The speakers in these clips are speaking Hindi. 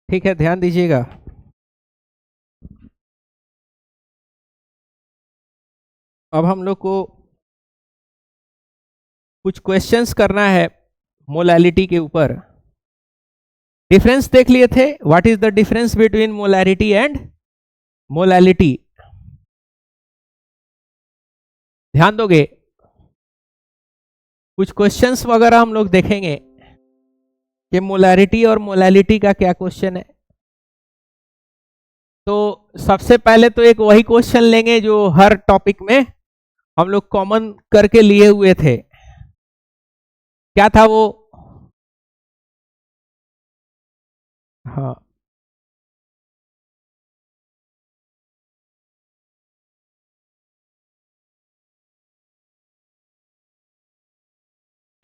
ठीक है, ध्यान दीजिएगा। अब हम लोग को कुछ क्वेश्चंस करना है मोलैलिटी के ऊपर। डिफरेंस देख लिए थे, what is the difference between molarity and molality. ध्यान दोगे? कुछ क्वेश्चंस वगैरह हम लोग देखेंगे कि मोलैरिटी और मोलैलिटी का क्या क्वेश्चन है। तो सबसे पहले तो एक वही क्वेश्चन लेंगे जो हर टॉपिक में हम लोग कॉमन करके लिए हुए थे। क्या था वो? हाँ,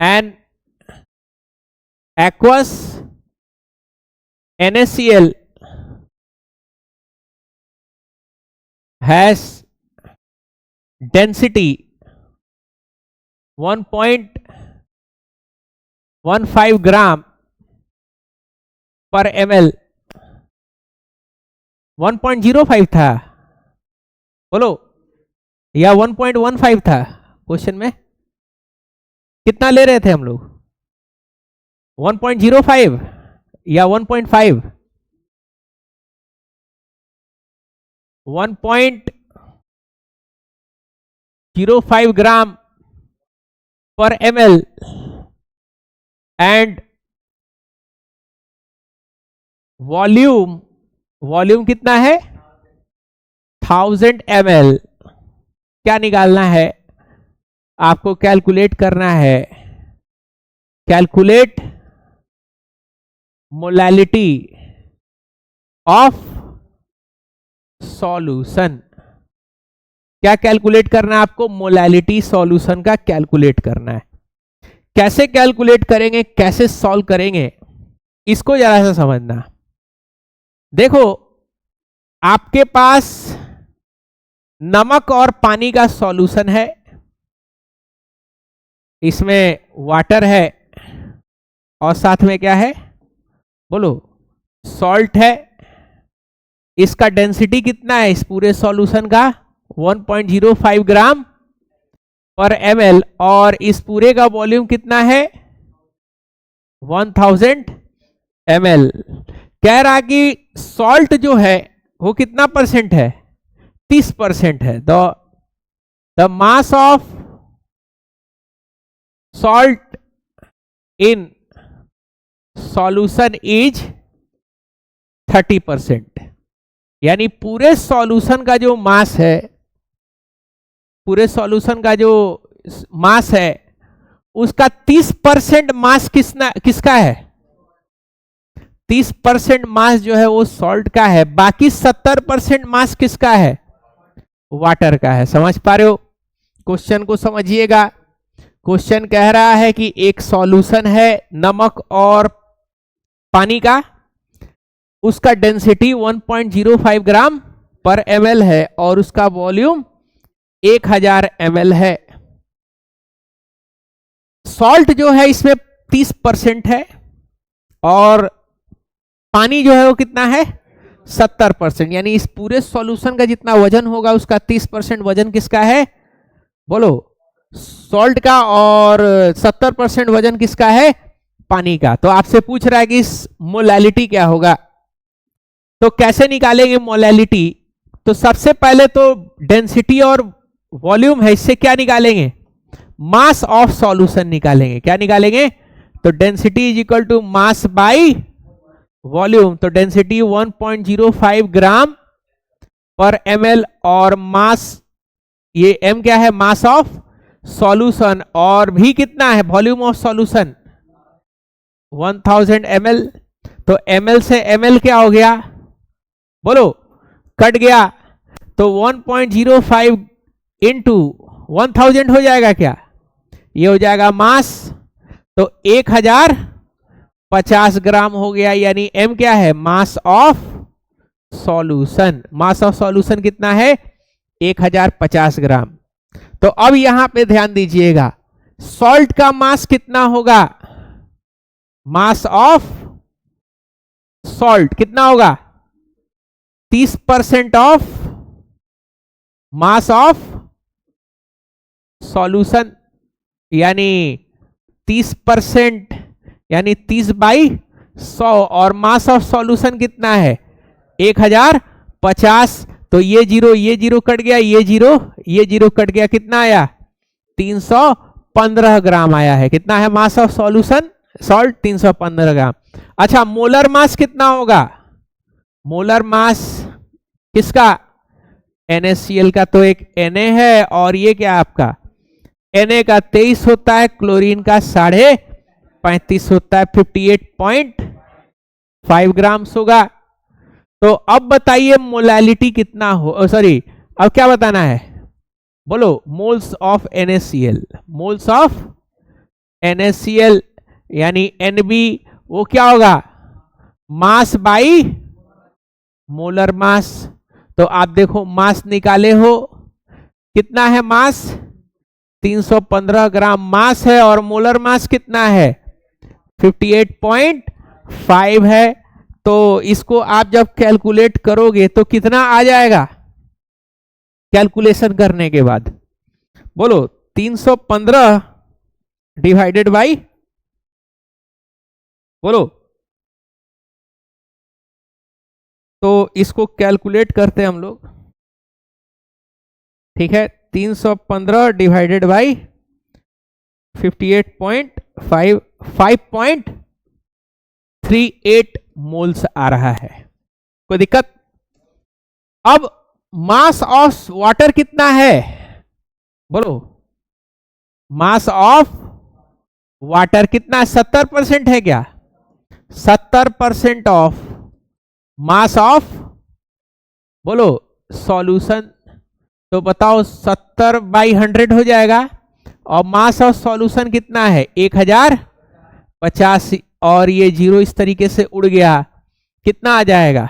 N aqueous NaCl has density 1.15 gram per ml। 1.05 था, बोलो, या 1.15 था? क्वेश्चन में कितना ले रहे थे हम लोग? 1.05 या 1.5? 1.05 gram per ml and volume कितना है? 1000 ml। क्या निकालना है आपको? कैलकुलेट करना है। Calculate molality of solution. क्या कैलकुलेट करना है आपको? मोलैलिटी सॉल्यूशन का कैलकुलेट करना है। कैसे कैलकुलेट करेंगे, कैसे सॉल्व करेंगे, इसको जरा सा समझना। देखो, आपके पास नमक और पानी का सॉल्यूशन है, इसमें वाटर है और साथ में क्या है? बोलो, सॉल्ट है। इसका डेंसिटी कितना है इस पूरे सॉल्यूशन का? 1.05 ग्राम पर ml। और इस पूरे का वॉल्यूम कितना है? 1000 ml। कह रहा कि सॉल्ट जो है वो कितना परसेंट है? 30% है। The mass of salt in solution is 30%। यानी पूरे सॉल्यूशन का जो मास है, पूरे सॉल्यूशन का जो मास है, उसका 30% मास किसका है? 30% मास जो है वो सॉल्ट का है, बाकी 70% मास किसका है? वाटर का है। समझ पा रहे हो? क्वेश्चन को समझिएगा। क्वेश्चन कह रहा है कि एक सॉल्यूशन है नमक और पानी का, उसका डेंसिटी 1.05 ग्राम पर ml है और उसका वॉल्यूम 1000 ml है। सॉल्ट जो है इसमें 30% है और पानी जो है वो कितना है? 70%। यानी इस पूरे सॉल्यूशन का जितना वजन होगा उसका 30% वजन किसका है? बोलो, सॉल्ट का। और 70% वजन किसका है? पानी का। तो आपसे पूछ रहा है कि इस मोलैलिटी क्या होगा, तो कैसे निकालेंगे मोलैलिटी? तो सबसे पहले तो डेंसिटी और वॉल्यूम है, इससे क्या निकालेंगे? मास ऑफ सॉल्यूशन निकालेंगे। क्या निकालेंगे? तो density is equal to mass by volume. तो डेंसिटी 1.05 ग्राम पर ml और मास, ये m क्या है? Mass of solution. और भी कितना है? Volume of solution 1000 ml। तो ml से ml क्या हो गया? बोलो, कट गया। तो 1.05 इंटू 1000 हो जाएगा क्या? ये हो जाएगा मास। तो 1050 ग्राम हो गया। यानी m क्या है? Mass of solution. Mass of solution कितना है? 1050 ग्राम। तो अब यहां पे ध्यान दीजिएगा, सॉल्ट का मास कितना होगा? मास ऑफ सॉल्यूशन कितना होगा? 1050 ग्राम। तो अब यहां पे ध्यान दीजिएगा, सॉल्ट का मास कितना होगा? मास ऑफ सॉल्यूशन कितना होगा? 1050 ग्राम। तो अब यहां पे ध्यान दीजिएगा, सॉल्ट का मास कितना होगा? मास ऑफ सॉल्यूशन कितना होगा? 1050 ग्राम। तो अब यहां पे ध्यान दीजिएगा, सॉल्ट का मास कितना होगा? मास ऑफ सॉल्ट कितना होगा? 30% ऑफ मास ऑफ सॉल्यूशन, यानी 30% यानी 30/100, और मास ऑफ सॉल्यूशन कितना है? 1050। तो ये जीरो कट गया, ये जीरो कट गया, कितना आया? 315 ग्राम आया है। कितना है मास ऑफ सॉल्यूशन सॉल्ट? 315 ग्राम। अच्छा, मोलर मास कितना होगा? मोलर मास किसका? NaCl का तो एक Na है, और ये क्या आपका Na का 23 होता है, क्लोरीन का 35.5 होता है, 58.5 ग्राम्स होगा। तो अब बताइए मोलैलिटी कितना हो, सॉरी अब क्या बताना है? बोलो, moles of NaCl। Moles of NaCl यानी Nb, वो क्या होगा? Mass by molar mass. तो आप देखो मास निकाले हो, कितना है मास? 315 ग्राम मास है, और मोलर मास कितना है? 58.5 है। तो इसको आप जब कैलकुलेट करोगे तो कितना आ जाएगा कैलकुलेशन करने के बाद? बोलो, 315 डिवाइडेड बाई, बोलो। तो इसको कैलकुलेट करते हैं हम लोग, ठीक है। 315 डिवाइडेड बाई 58.5, 5.38 मोल्स आ रहा है। कोई दिक्कत? अब मास ऑफ वाटर कितना है? बोलो, मास ऑफ वाटर कितना है? 70% है क्या? 70% ऑफ मास ऑफ, बोलो, सॉल्यूशन। तो बताओ 70/100 हो जाएगा, और मास ऑफ सॉल्यूशन कितना है? 1050, और ये जीरो इस तरीके से उड़ गया, कितना आ जाएगा?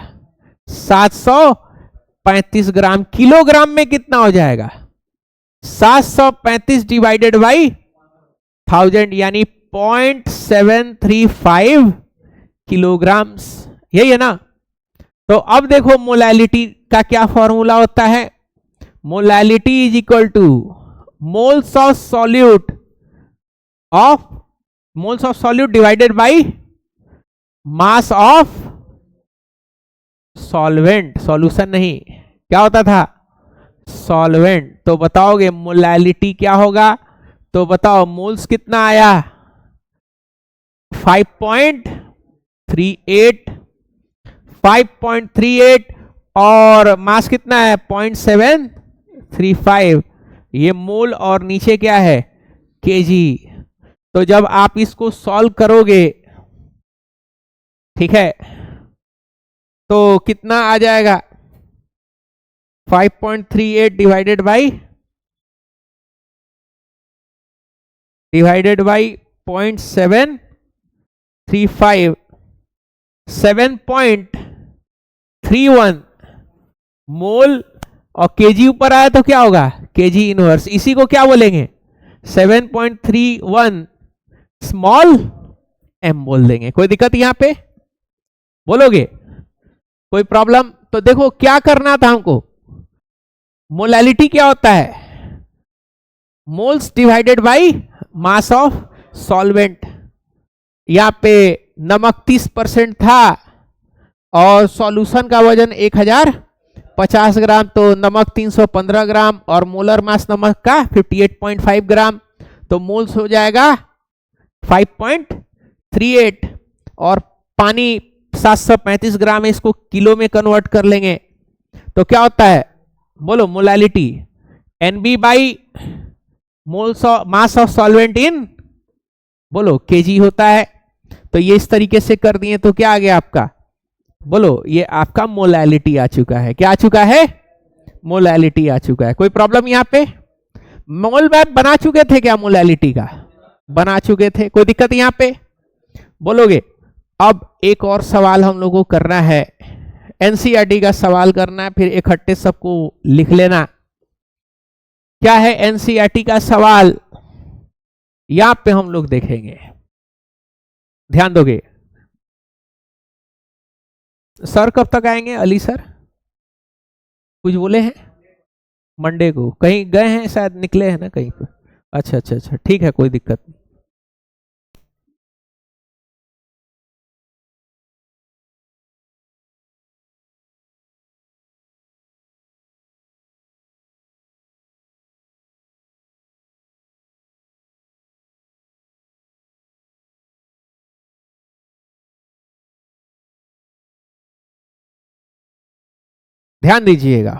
735 ग्राम। किलोग्राम में कितना हो जाएगा? 735 डिवाइडेड बाई 1000, यानी 0.735 किलोग्राम। यही है ना? तो अब देखो मोलैलिटी का क्या फॉर्मूला होता है? Molality is equal two moles of solute divided by mass of solvent. Solution नहीं, क्या होता था? सॉल्वेंट। तो बताओगे मोलैलिटी क्या होगा? तो बताओ मोल्स कितना आया? 5.38, और मास कितना है? 0.735। ये मोल, और नीचे क्या है? केजी। तो जब आप इसको सॉल्व करोगे, ठीक है, तो कितना आ जाएगा? 5.38 डिवाइडेड बाई 0.735, 7.31 मोल, और केजी ऊपर आया तो क्या होगा? KG inverse. इसी को क्या बोलेंगे? 7.31 स्मॉल m बोल देंगे। कोई दिक्कत यहां पे? बोलोगे? कोई प्रॉब्लम? तो देखो क्या करना था हमको। मोलैलिटी क्या होता है? Moles divided by mass of solvent. यहां पे नमक 30% था, और सॉल्यूशन का वजन 1050 ग्राम, तो नमक 315 ग्राम, और मोलर मास नमक का 58.5 ग्राम। तो मोल्स हो जाएगा 5.38, और पानी 735 ग्राम है, इसको किलो में कन्वर्ट कर लेंगे तो क्या होता है? बोलो, molality Nb by moles of mass of solvent in, बोलो, केजी होता है। तो ये इस तरीके से कर दिए तो क्या आ गया आपका? बोलो, ये आपका मोलैलिटी आ चुका है। क्या आ चुका है? मोलैलिटी आ चुका है। कोई प्रॉब्लम यहां पे? मोल मैप बना चुके थे क्या? मोलैलिटी का बना चुके थे। कोई दिक्कत यहां पे? बोलोगे? अब एक और सवाल हम लोगों को करना है, एनसीईआरटी का सवाल करना है, फिर इकट्ठे सबको लिख लेना। क्या है एनसीईआरटी का सवाल? यहां पे हम लोग देखेंगे, ध्यान दोगे। सर कब तक आएंगे अली सर? कुछ बोले हैं? मंडे को कहीं गए हैं शायद, निकले हैं ना कहीं पे? अच्छा अच्छा अच्छा, ठीक है, कोई दिक्कत नहीं। ध्यान दीजिएगा,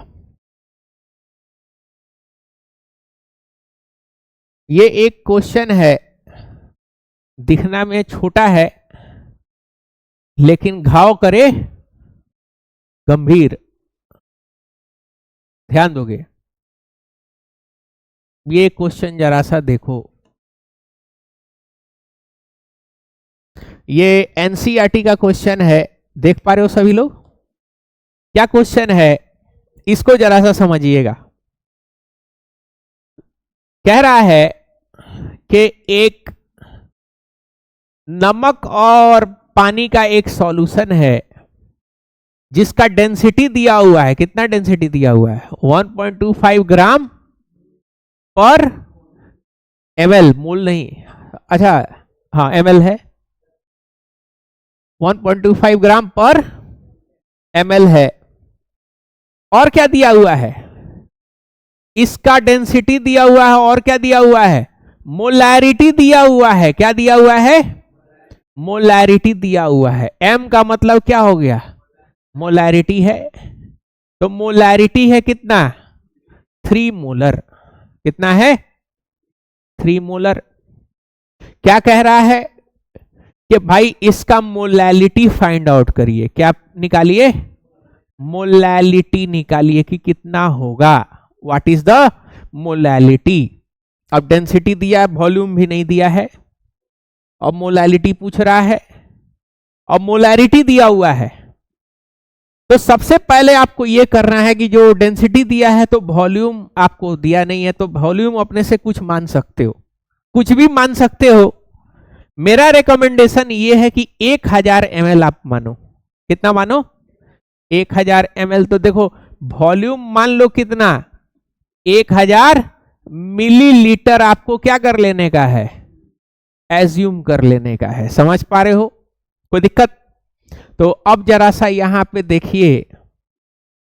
ये एक क्वेश्चन है, दिखना में छोटा है लेकिन घाव करे गंभीर। ध्यान दोगे? ये क्वेश्चन जरा सा देखो, ये एनसीईआरटी का क्वेश्चन है, देख पा रहे हो सभी लोग? क्या क्वेश्चन है, इसको जरा सा समझिएगा। कह रहा है कि एक नमक और पानी का एक सॉल्यूशन है जिसका डेंसिटी दिया हुआ है, कितना डेंसिटी दिया हुआ है? 1.25 ग्राम पर ml, मोल नहीं, अच्छा हाँ ml है, 1.25 ग्राम पर ml है। और क्या दिया हुआ है? इसका डेंसिटी दिया हुआ है, और क्या दिया हुआ है? मोलैरिटी दिया हुआ है। क्या दिया हुआ है? मोलैरिटी दिया हुआ है। m का मतलब क्या हो गया? मोलैरिटी है। तो मोलैरिटी है कितना? 3 मोलर। कितना है? 3 मोलर। क्या कह रहा है कि भाई इसका मोलैलिटी फाइंड आउट करिए। क्या निकालिए? मोलैलिटी निकालिए कि कितना होगा। What is the molality? अब डेंसिटी दिया है, वॉल्यूम भी नहीं दिया है, अब मोलैलिटी पूछ रहा है, अब मोलैरिटी दिया हुआ है। तो सबसे पहले आपको यह करना है कि जो डेंसिटी दिया है तो वॉल्यूम आपको दिया नहीं है, तो वॉल्यूम अपने से कुछ मान सकते हो, कुछ भी मान सकते हो। मेरा रिकमेंडेशन ये है कि 1000 ml आप मानो। कितना मानो? 1000 ml। तो देखो वॉल्यूम मान लो कितना? 1000 मिलीलीटर आपको क्या कर लेने का है? एज्यूम कर लेने का है। समझ पा रहे हो? कोई दिक्कत? तो अब जरा सा यहां पे देखिए,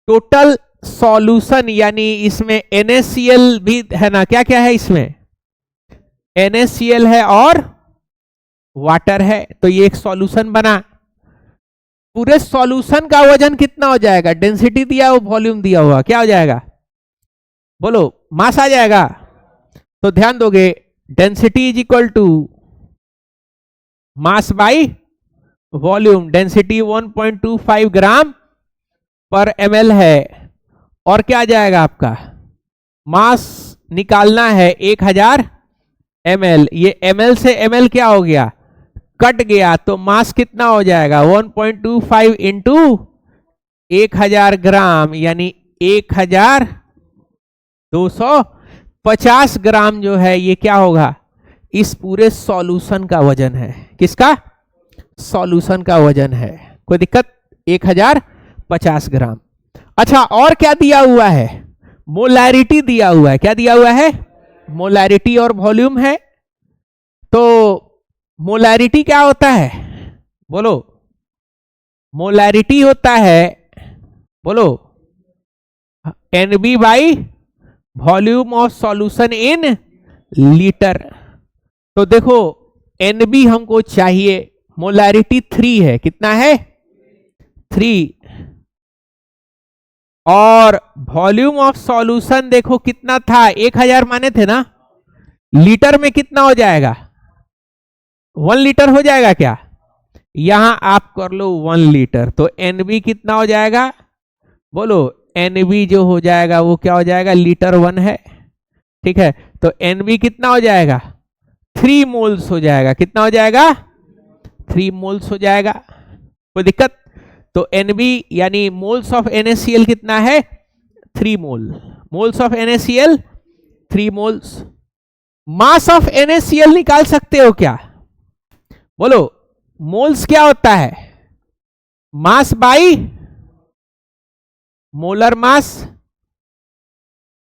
टोटल सॉल्यूशन यानी इसमें NaCl भी है ना? क्या क्या है इसमें? NaCl है और वाटर है। तो ये एक सॉल्यूशन बना। पूरे सॉल्यूशन का वजन कितना हो जाएगा? डेंसिटी दिया हुआ, वॉल्यूम दिया हुआ, क्या हो जाएगा? बोलो, मास आ जाएगा। तो ध्यान दोगे, density is equal to mass by volume. Density 1.25 gram per ml है, और क्या आ जाएगा आपका? मास निकालना है 1000 ml। ये ml से ml क्या हो गया? कट गया। तो मास कितना हो जाएगा? 1.25 इंटू 1000 ग्राम, यानी 1250 ग्राम जो है ये क्या होगा? इस पूरे सॉल्यूशन का वजन है। किसका? सॉल्यूशन का वजन है। कोई दिक्कत? 1050 ग्राम। अच्छा, और क्या दिया हुआ है? मोलैरिटी दिया हुआ है। क्या दिया हुआ है? मोलैरिटी और वॉल्यूम है। तो मोलैरिटी क्या होता है? बोलो, मोलैरिटी होता है, बोलो, NB by volume of solution in litre. तो देखो NB हमको चाहिए, मोलैरिटी 3 है। कितना है? 3। और वॉल्यूम ऑफ सॉल्यूशन देखो कितना था? 1000 माने थे ना? लीटर में कितना हो जाएगा? 1 लीटर हो जाएगा क्या? यहां आप कर लो 1 लीटर। तो NB कितना हो जाएगा? बोलो, NB जो हो जाएगा वो क्या हो जाएगा? लीटर 1 है। ठीक है, तो NB कितना हो जाएगा? 3 मोल्स हो जाएगा। कितना हो जाएगा? 3 मोल्स हो जाएगा। कोई दिक्कत? तो NB यानी मोल्स ऑफ NaCl कितना है? 3 mole. Moles of NaCl 3 moles. Mass of NaCl निकाल सकते हो क्या? बोलो, मोल्स क्या होता है? Mass by molar mass.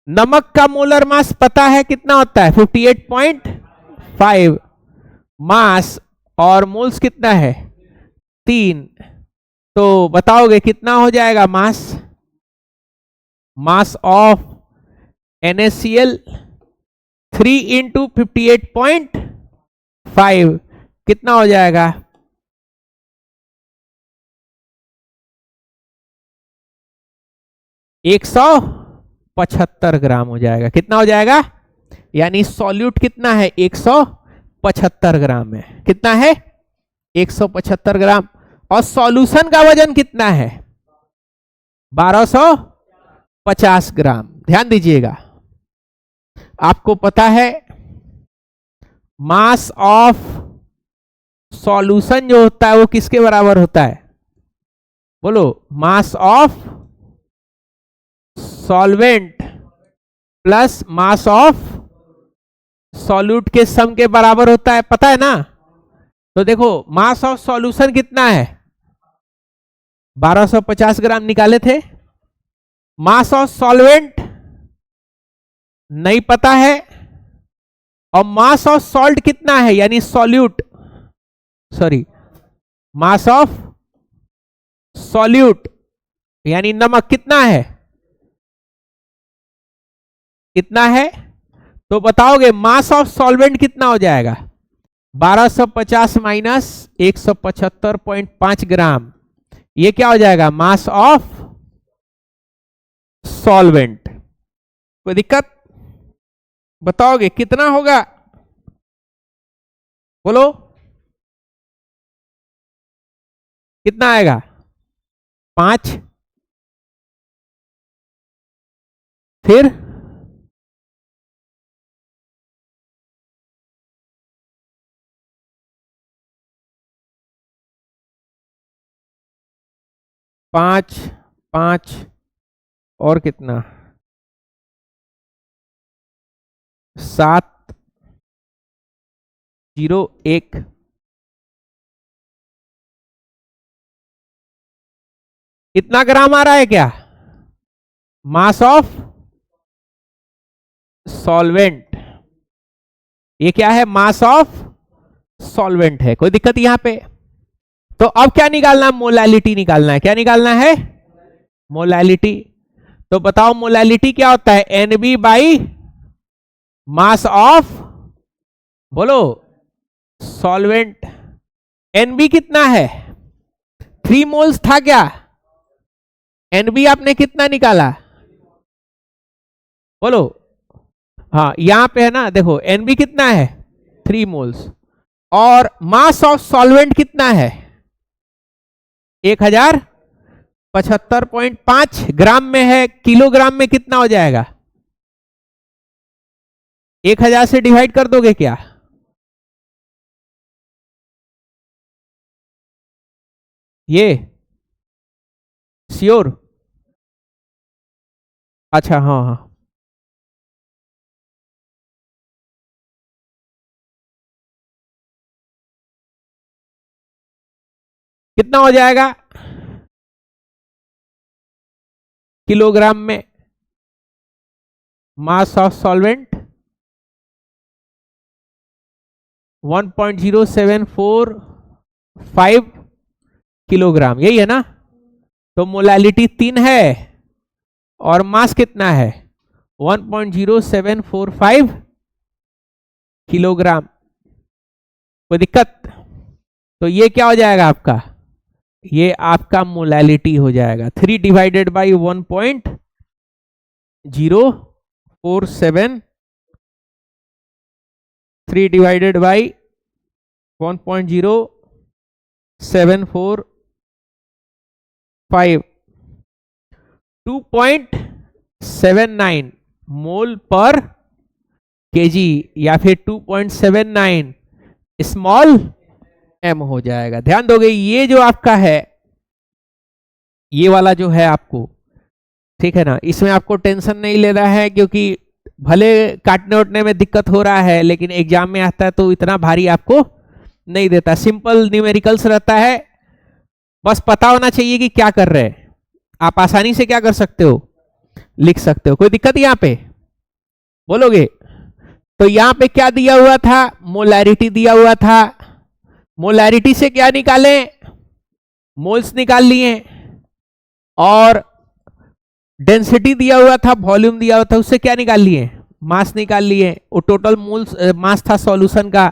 नमक का मोलर मास पता है कितना होता है 58.5 मास, और मोल्स कितना है 3। तो बताओगे कितना हो जाएगा मास? मास ऑफ NaCl 3 इंटू 58.5 कितना हो जाएगा? 175 ग्राम हो जाएगा। कितना हो जाएगा? यानी सॉल्यूट कितना है 175 ग्राम है। कितना है 175 ग्राम। और सॉल्यूशन का वजन कितना है 1250 ग्राम। ध्यान दीजिएगा, आपको पता है मास ऑफ सॉल्यूशन जो होता है वो किसके बराबर होता है? बोलो, mass of solvent plus mass of solute के सम के बराबर होता है, पता है ना? तो देखो मास ऑफ सॉल्यूशन कितना है 1250 ग्राम निकाले थे। मास ऑफ सॉल्वेंट नहीं पता है, और मास ऑफ सॉल्ट कितना है यानी solute, sorry mass of solute यानी नमक कितना है? कितना है? तो बताओगे मास ऑफ सॉल्वेंट कितना हो जाएगा? 1250 माइनस 175.5 ग्राम, ये क्या हो जाएगा? Mass of solvent. कोई दिक्कत? बताओगे कितना होगा? बोलो कितना आएगा? 5, फिर 5, 5 और कितना 701। कितना ग्राम आ रहा है क्या? मास ऑफ सॉल्वेंट, ये क्या है? मास ऑफ सॉल्वेंट है। कोई दिक्कत यहां पे? तो अब क्या निकालना? मोलैलिटी निकालना है। क्या निकालना है? मोलैलिटी। तो बताओ मोलैलिटी क्या होता है? NB बाई मास ऑफ, बोलो सॉल्वेंट। NB कितना है? 3 मोल्स था क्या? NB आपने कितना निकाला? बोलो। हाँ यहां पे है ना, देखो NB कितना है 3 मोल्स, और मास ऑफ सॉल्वेंट कितना है 1075.5 ग्राम में है। किलोग्राम में कितना हो जाएगा? 1000 से डिवाइड कर दोगे क्या? ये श्योर? अच्छा हाँ हाँ, कितना हो जाएगा किलोग्राम में? मास ऑफ सॉल्वेंट 1.0745 किलोग्राम, यही है ना? तो मोलैलिटी 3 है और मास कितना है 1.0745 किलोग्राम। कोई दिक्कत? तो ये क्या हो जाएगा आपका? ये आपका मोलैलिटी हो जाएगा 3 डिवाइडेड बाई 1.047, 3 डिवाइडेड बाई 1.0745, 2.79 मोल पर केजी, या फिर 2.79 स्मॉल m हो जाएगा। ध्यान दोगे ये जो आपका है, ये वाला जो है आपको, ठीक है ना, इसमें आपको टेंशन नहीं लेना है, क्योंकि भले काटने उठने में दिक्कत हो रहा है लेकिन एग्जाम में आता है तो इतना भारी आपको नहीं देता। सिंपल न्यूमेरिकल्स रहता है, बस पता होना चाहिए कि क्या कर रहे हैं। आप आसानी से क्या कर सकते हो, लिख सकते हो। कोई दिक्कत यहां पे बोलोगे? तो यहां पे क्या दिया हुआ था, मोलैरिटी दिया हुआ था। मोलैरिटी से क्या निकाले, मोल्स निकाल लिए। और डेंसिटी दिया हुआ था, वॉल्यूम दिया हुआ था, उससे क्या निकाल लिए, मास निकाल लिए। वो टोटल मोल्स मास था सॉल्यूशन का।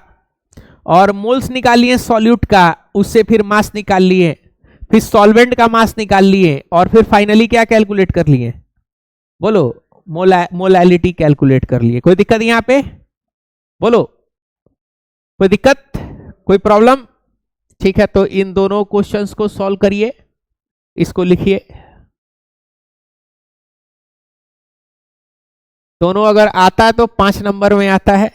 और मोल्स निकाल लिए सॉल्यूट का, उससे फिर मास निकाल लिए। फिर सॉल्वेंट का मास निकाल लिए। और फिर फाइनली क्या कैलकुलेट कर लिए, बोलो, मोलैलिटी कैलकुलेट कर लिए। कोई दिक्कत यहां पे बोलो, कोई दिक्कत, कोई प्रॉब्लम? ठीक है, तो इन दोनों क्वेश्चंस को सॉल्व करिए, इसको लिखिए। दोनों अगर आता है तो 5 नंबर में आता है।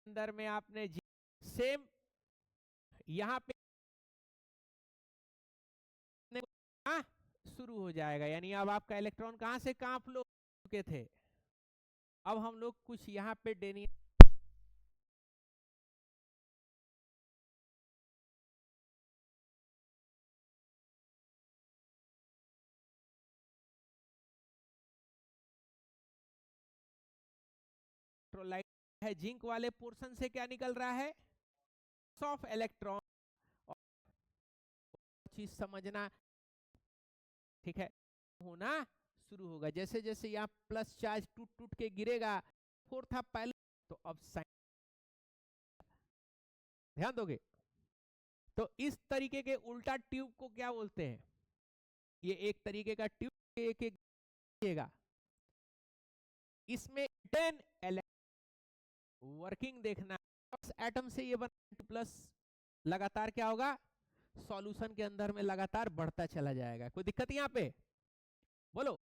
अंदर में आपने सेम यहां पे हाँ, शुरू हो जाएगा। यानी अब आपका इलेक्ट्रॉन कहां से कहां फ्लो चुके थे। अब हम लोग कुछ यहां पे डेनी इलेक्ट्रोलाइट है, जिंक वाले पोर्शन से क्या निकल रहा है, ऑफ इलेक्ट्रॉन। चीज समझना, ठीक है, होना शुरू होगा जैसे जैसे यहाँ प्लस चार्ज टूट टूट के गिरेगा। फोर था पहले, तो अब साइन, ध्यान दोगे। तो इस तरीके के उल्टा ट्यूब को क्या बोलते हैं, ये एक तरीके का ट्यूब एक एक इसमें 10 वर्किंग देखना। एटम से ये बना प्लस, लगातार क्या होगा, सॉल्यूशन के अंदर में लगातार बढ़ता चला जाएगा। कोई दिक्कत यहां पे बोलो?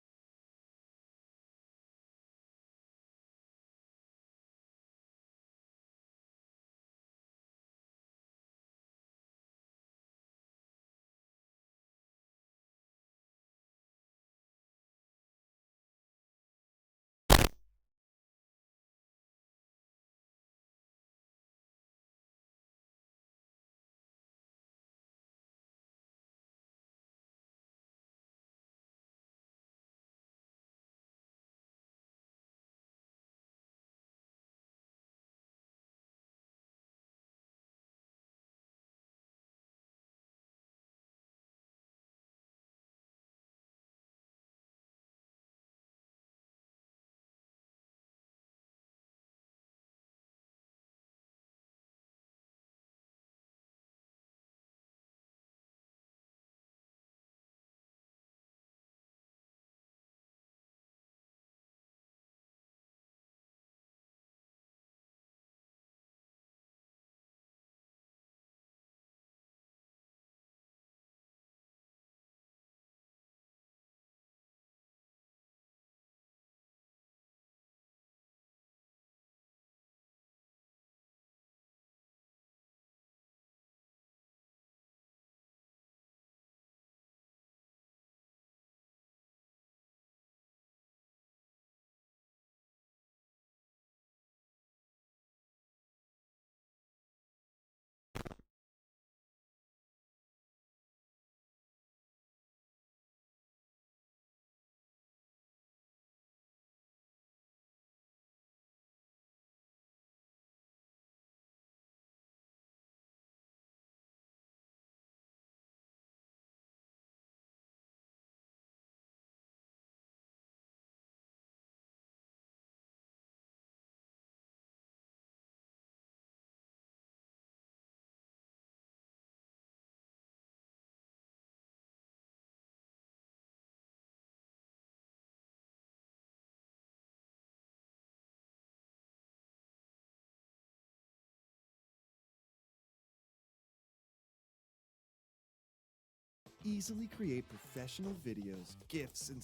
easily create professional videos, GIFs, and